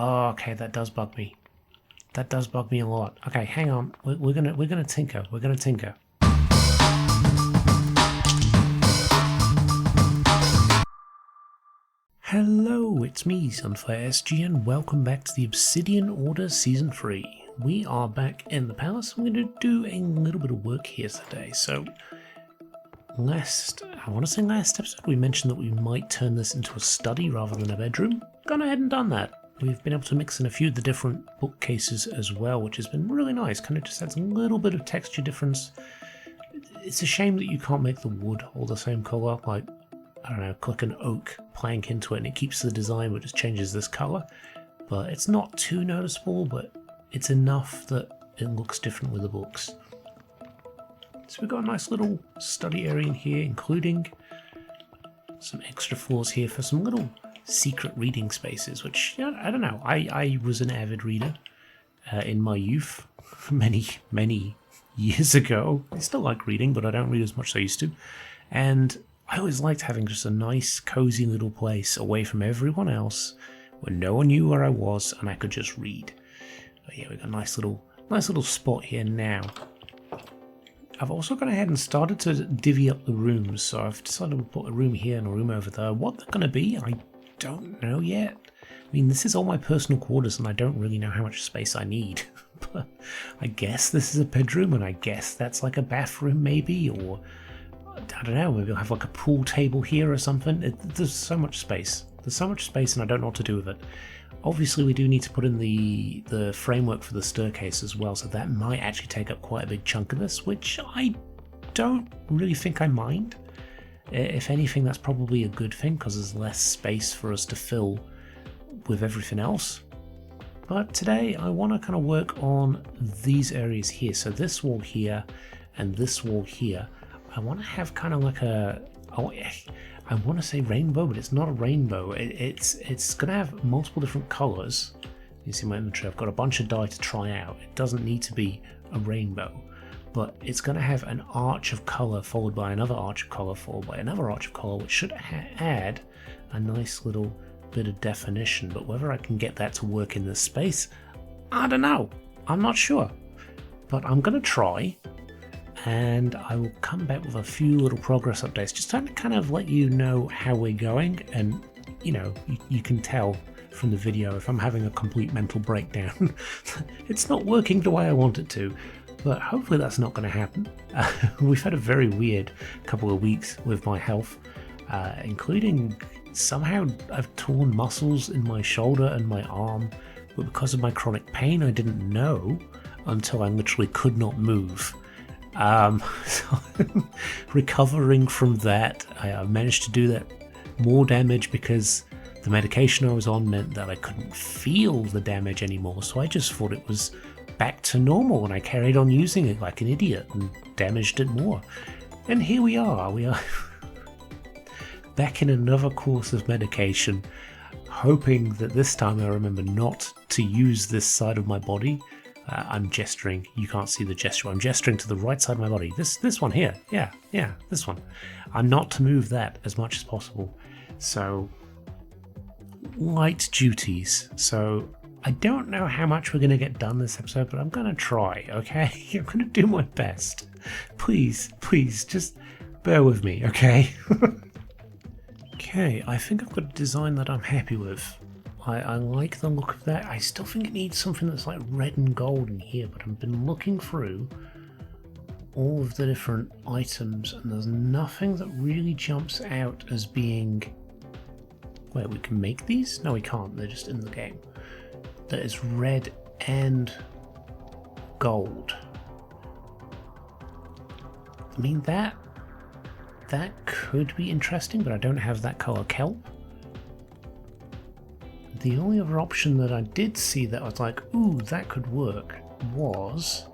Oh, okay, that does bug me. That does bug me a lot. Okay, hang on. We're gonna tinker. We're gonna tinker. Hello, it's me, Sunfire SG, and welcome back to the Obsidian Order Season 3. We are back in the palace. I'm going to do a little bit of work here today. So, I want to say last episode, we mentioned that we might turn this into a study rather than a bedroom. Gone ahead and done that. We've been able to mix in a few of the different bookcases as well, which has been really nice. Kind of just adds a little bit of texture difference. It's a shame that you can't make the wood all the same colour, like, I don't know, click an oak plank into it and it keeps the design but just changes this colour. But it's not too noticeable, but it's enough that it looks different with the books. So we've got a nice little study area in here, including some extra floors here for some little secret reading spaces, which, I don't know, I was an avid reader in my youth, many years ago. I still like reading, but I don't read as much as I used to. And I always liked having just a nice, cozy little place away from everyone else, where no one knew where I was, and I could just read. But yeah, we've got a nice little spot here now. I've also gone ahead and started to divvy up the rooms, so I've decided to put a room here and a room over there. What they're going to be, I don't know yet. I mean, this is all my personal quarters, and I don't really know how much space I need. But I guess this is a bedroom, and I guess that's like a bathroom, maybe, or I don't know, maybe I'll have like a pool table here or something. There's so much space. There's so much space and I don't know what to do with it. Obviously we do need to put in the framework for the staircase as well, so that might actually take up quite a big chunk of this, which I don't really think I mind. If anything, that's probably a good thing because there's less space for us to fill with everything else. But today I want to kind of work on these areas here. So this wall here and this wall here. I want to have kind of like I want to say rainbow, but it's not a rainbow. It's going to have multiple different colours. You see my inventory, I've got a bunch of dye to try out. It doesn't need to be a rainbow, but it's going to have an arch of colour followed by another arch of colour followed by another arch of colour, which should add a nice little bit of definition. But whether I can get that to work in this space, I don't know. I'm not sure, but I'm going to try. And I will come back with a few little progress updates, just to kind of let you know how we're going, and you can tell from the video if I'm having a complete mental breakdown. It's not working the way I want it to, but hopefully that's not going to happen. We've had a very weird couple of weeks with my health, including somehow I've torn muscles in my shoulder and my arm, but because of my chronic pain I didn't know until I literally could not move. So recovering from that, I managed to do that more damage because the medication I was on meant that I couldn't feel the damage anymore, so I just thought it was back to normal and I carried on using it like an idiot and damaged it more. And here we are back in another course of medication, hoping that this time I remember not to use this side of my body. I'm gesturing. You can't see the gesture. I'm gesturing to the right side of my body. This one here. Yeah, this one. I'm not to move that as much as possible. So, light duties. So, I don't know how much we're going to get done this episode, but I'm going to try, okay? I'm going to do my best. Please, just bear with me, okay? Okay, I think I've got a design that I'm happy with. I like the look of that. I still think it needs something that's like red and gold in here, but I've been looking through all of the different items and there's nothing that really jumps out as being... Wait, we can make these? No, we can't. They're just in the game. That is red and gold. I mean, that could be interesting, but I don't have that colour kelp. The only other option that I did see that I was like, ooh, that could work, was,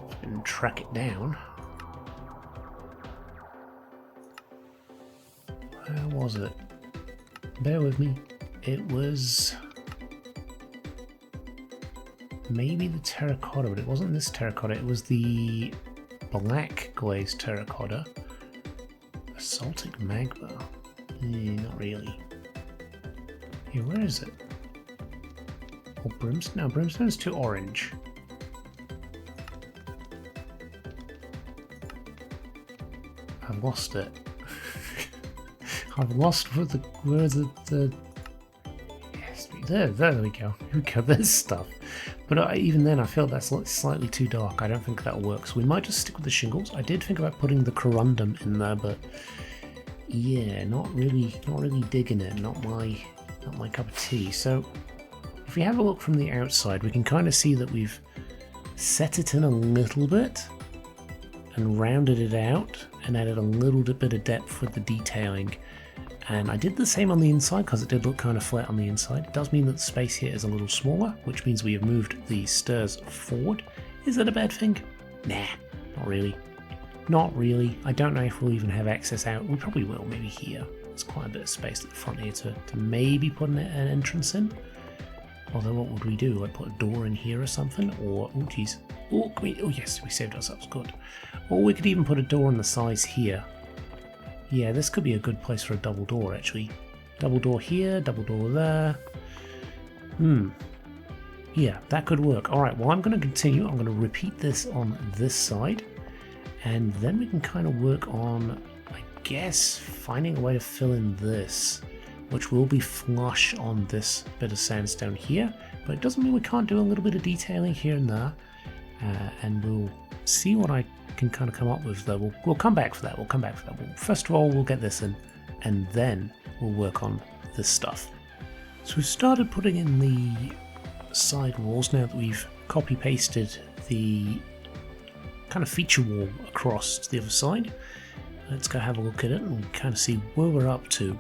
if I can track it down, where was it? Bear with me. It was maybe the terracotta, but it wasn't this terracotta, it was the black glazed terracotta. Basaltic magma. Not really. Here, where is it? Or brimstone? No, brimstone's too orange. I've lost it. I've lost where the yes, there we go. Here we go. There's stuff. But even then, I feel that's slightly too dark. I don't think that'll work. So we might just stick with the shingles. I did think about putting the corundum in there, but yeah, not really digging it. Not my cup of tea. So if we have a look from the outside, we can kind of see that we've set it in a little bit and rounded it out and added a little bit of depth with the detailing. And I did the same on the inside because it did look kind of flat on the inside. It does mean that the space here is a little smaller, which means we have moved the stairs forward. Is that a bad thing? Nah, not really. Not really. I don't know if we'll even have access out. We probably will, maybe here. There's quite a bit of space at the front here to maybe put an entrance in. Although what would we do? Like put a door in here or something? Or, oh geez. Oh yes, we saved ourselves, good. Or we could even put a door on the sides here. Yeah, this could be a good place for a double door, actually. Double door here, double door there. Yeah, that could work. Alright, well I'm going to continue. I'm going to repeat this on this side. And then we can kind of work on, I guess, finding a way to fill in this, which will be flush on this bit of sandstone here. But it doesn't mean we can't do a little bit of detailing here and there. And we'll see what I can kind of come up with though. We'll come back for that. First of all, we'll get this in, and then we'll work on this stuff. So we've started putting in the side walls now that we've copy pasted the kind of feature wall across to the other side. Let's go have a look at it and kind of see where we're up to.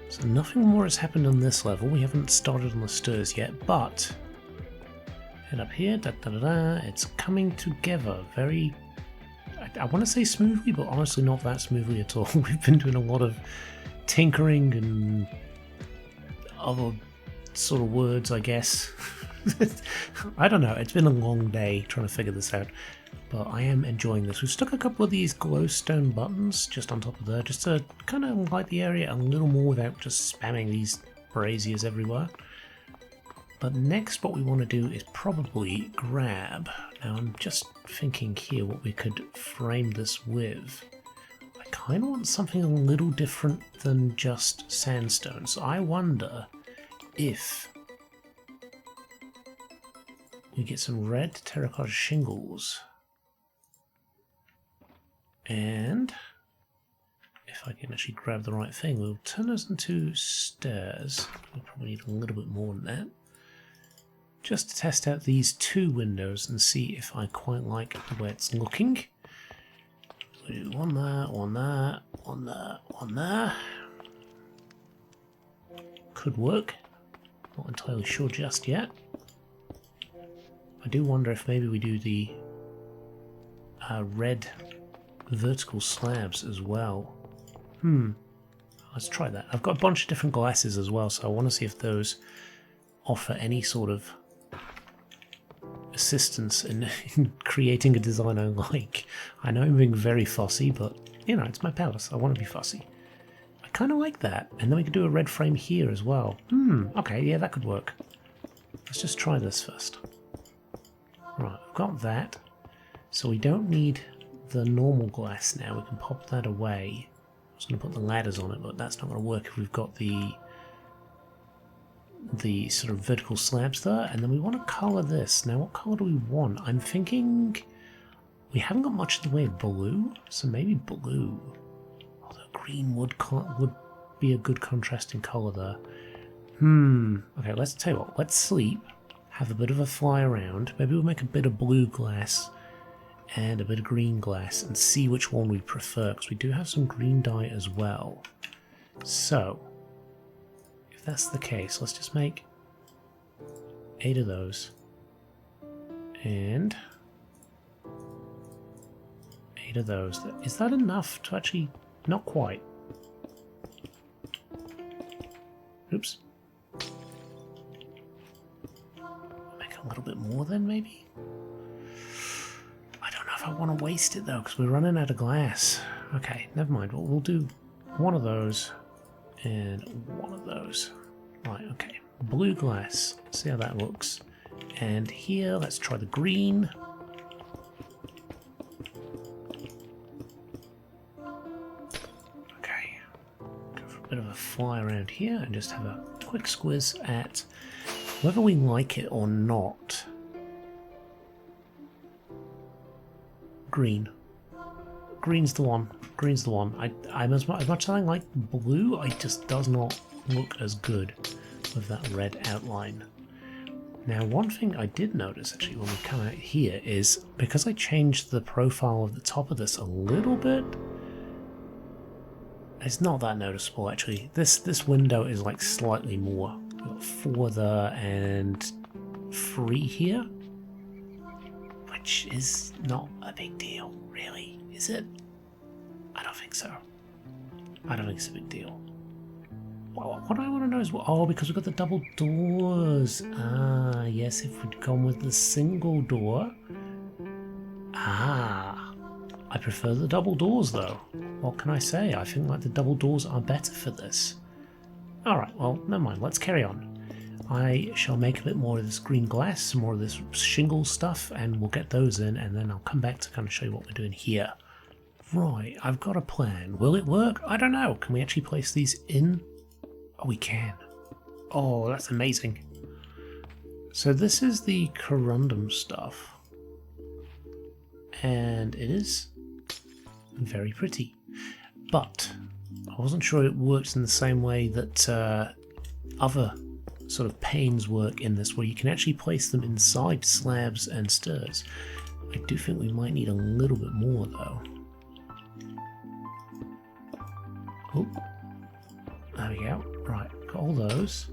So nothing more has happened on this level. We haven't started on the stairs yet, but head up here, it's coming together very, I want to say smoothly, but honestly not that smoothly at all. We've been doing a lot of tinkering and other sort of words, I guess. I don't know, it's been a long day trying to figure this out, but I am enjoying this. We've stuck a couple of these glowstone buttons just on top of there, just to kind of light the area a little more without just spamming these braziers everywhere. But next what we want to do is probably grab, now I'm just thinking here what we could frame this with. I kind of want something a little different than just sandstone, so I wonder if we get some red terracotta shingles, and if I can actually grab the right thing, we'll turn those into stairs. We'll probably need a little bit more than that, just to test out these two windows and see if I quite like the way it's looking. We'll do one there, one there, one there, one there. Could work. Not entirely sure just yet. I do wonder if maybe we do the red vertical slabs as well. Let's try that. I've got a bunch of different glasses as well, so I want to see if those offer any sort of assistance in creating a design I like. I know I'm being very fussy, but you know, it's my palace. I want to be fussy. I kind of like that. And then we could do a red frame here as well. Okay, yeah, that could work. Let's just try this first. Right, I've got that. So we don't need the normal glass now. We can pop that away. I was going to put the ladders on it, but that's not going to work if we've got the sort of vertical slabs there. And then we want to colour this. Now, what colour do we want? I'm thinking we haven't got much in the way of blue, so maybe blue. Although green would be a good contrasting colour there. Okay, let's tell you what. Let's sleep. Have a bit of a fly around. Maybe we'll make a bit of blue glass and a bit of green glass and see which one we prefer, because we do have some green dye as well. So, if that's the case, let's just make 8 of those. And 8 of those. Is that enough to actually... Not quite. Oops. Make a little bit more then, maybe? I don't know if I want to waste it though, because we're running out of glass. Okay, never mind. We'll do one of those and one of those. Right, okay. blue glass. See how that looks. And here, let's try the green. Okay. Go for a bit of a fly around here and just have a quick squiz at whether we like it or not. Green. Green's the one. Green's the one. I'm as much as I like blue, it just does not look as good with that red outline. Now, one thing I did notice actually when we come out here is because I changed the profile of the top of this a little bit, it's not that noticeable actually. This window is like slightly more. We've got 4 there and 3 here, which is not a big deal, really, is it? I don't think so. I don't think it's a big deal. Well, what I want to know is, oh, because we've got the double doors. Ah, yes, if we'd gone with the single door. Ah, I prefer the double doors though. What can I say? I think like the double doors are better for this. Alright, well, never mind, let's carry on. I shall make a bit more of this green glass, some more of this shingle stuff, and we'll get those in, and then I'll come back to kind of show you what we're doing here. Right, I've got a plan. Will it work? I don't know. Can we actually place these in? Oh, we can. Oh, that's amazing. So this is the corundum stuff. And it is very pretty. But I wasn't sure it works in the same way that other sort of panes work in this, where you can actually place them inside slabs and stairs. I do think we might need a little bit more though. Oh, there we go. Right, got all those.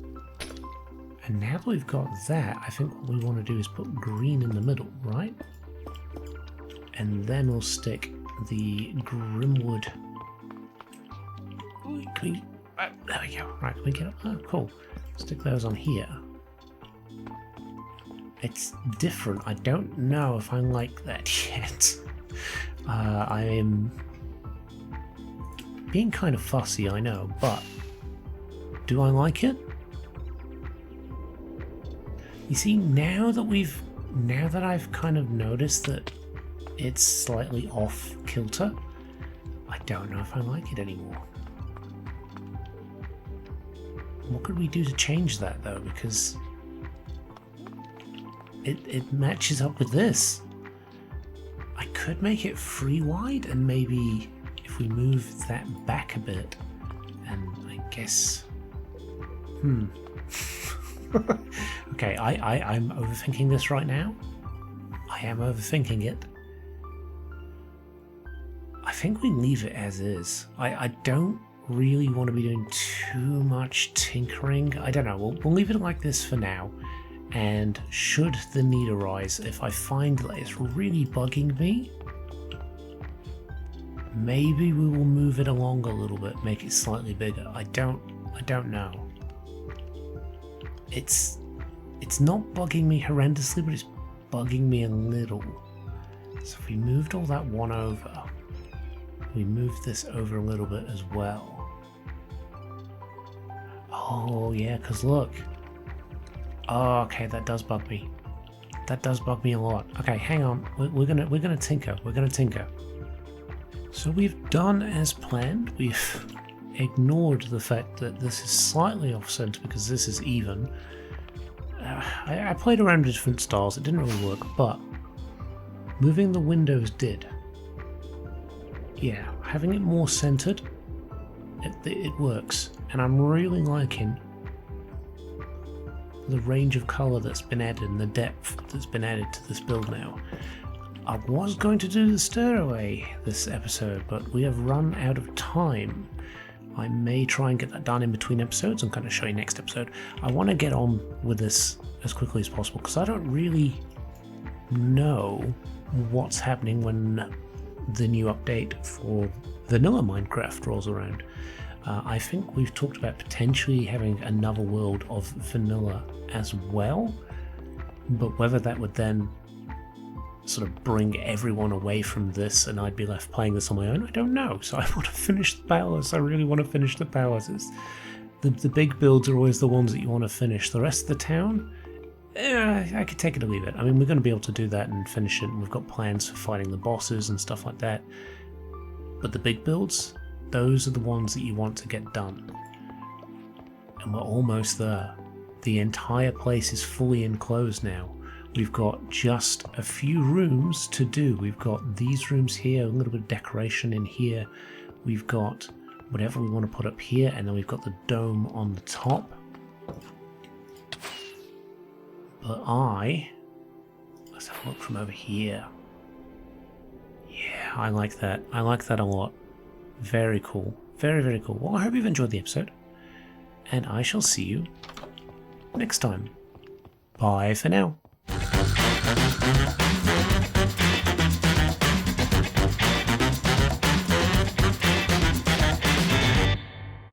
And now that we've got that, I think what we want to do is put green in the middle, right? And then we'll stick the Grimwood. There we go. Right, can we get up? Oh, cool. Stick those on here. It's different. I don't know if I like that yet. I am being kind of fussy, I know, but do I like it? You see, now that I've kind of noticed that it's slightly off kilter, I don't know if I like it anymore. What could we do to change that though? Because it matches up with this. I could make it free wide, and maybe if we move that back a bit, and I guess, okay, I'm overthinking this right now. I am overthinking it. I think we leave it as is. I don't really want to be doing too much tinkering. I don't know, we'll leave it like this for now, and should the need arise, if I find that it's really bugging me, maybe we will move it along a little bit, make it slightly bigger. I don't know. It's not bugging me horrendously, but it's bugging me a little. So if we moved all that one over, we moved this over a little bit as well. Oh yeah, because look. Oh, okay, that does bug me. That does bug me a lot. Okay, hang on. We're gonna tinker. We're gonna tinker. So we've done as planned. We've ignored the fact that this is slightly off center because this is even. I played around with different styles. It didn't really work, but moving the windows did. Yeah, having it more centered, it works, and I'm really liking the range of color that's been added and the depth that's been added to this build now. I was going to do the stairway this episode, but we have run out of time. I may try and get that done in between episodes and kind of show you next episode. I want to get on with this as quickly as possible because I don't really know what's happening when the new update for vanilla Minecraft rolls around. I think we've talked about potentially having another world of vanilla as well, but whether that would then sort of bring everyone away from this and I'd be left playing this on my own, I don't know. So I want to finish the palace. I really want to finish the palace. the big builds are always the ones that you want to finish. The rest of the town, I could take it or leave it. I mean, we're going to be able to do that and finish it, and we've got plans for fighting the bosses and stuff like that. But the big builds, those are the ones that you want to get done. And we're almost there. The entire place is fully enclosed now. We've got just a few rooms to do. We've got these rooms here, a little bit of decoration in here. We've got whatever we want to put up here, and then we've got the dome on the top. But let's have a look from over here. Yeah, I like that. I like that a lot. Very cool. Very, very cool. Well, I hope you've enjoyed the episode, and I shall see you next time. Bye for now.